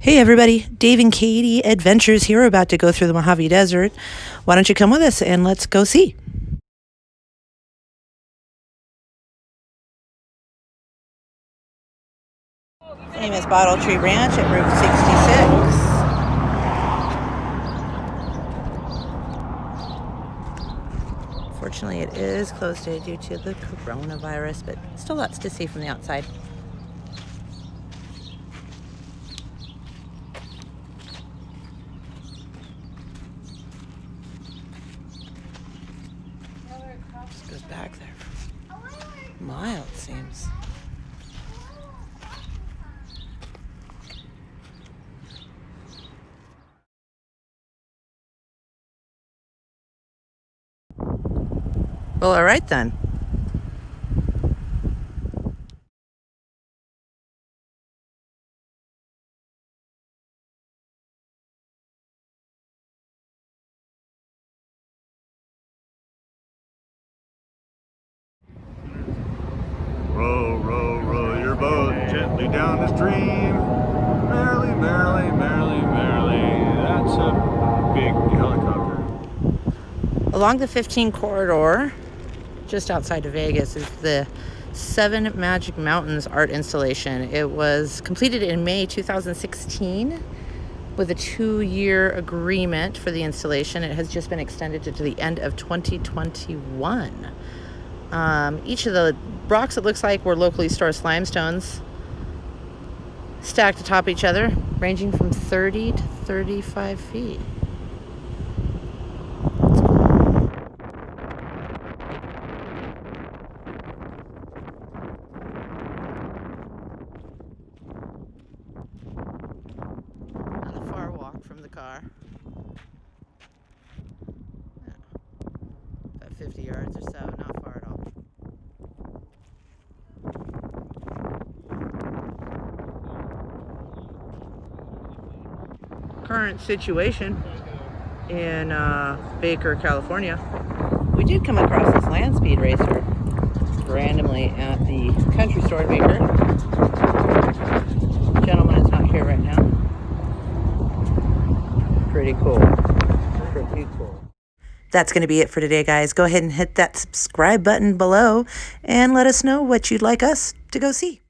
Hey everybody, Dave and Katie Adventures here, about to go through the Mojave Desert. Why don't you come with us and let's go see. Famous Bottle Tree Ranch at Route 66. Fortunately, it is closed today due to the coronavirus, but still lots to see from the outside. Just goes back there for a mile, it seems. Well, all right then. Row, row, row your boat gently down the stream. Merrily, merrily, merrily, merrily. That's a big helicopter. Along the 15 corridor, just outside of Vegas, is the Seven Magic Mountains art installation. It was completed in May 2016 with a 2-year agreement for the installation. It has just been extended to the end of 2021. Each of the rocks, it looks like, were locally sourced limestones stacked atop each other, ranging from 30 to 35 feet. On the far walk from the car, about 50 yards or so, not far at all. Current situation in Baker, California. We did come across this land speed racer randomly at the country store in Baker. The gentleman is not here right now. Pretty cool. Pretty cool. That's going to be it for today, guys. Go ahead and hit that subscribe button below and let us know what you'd like us to go see.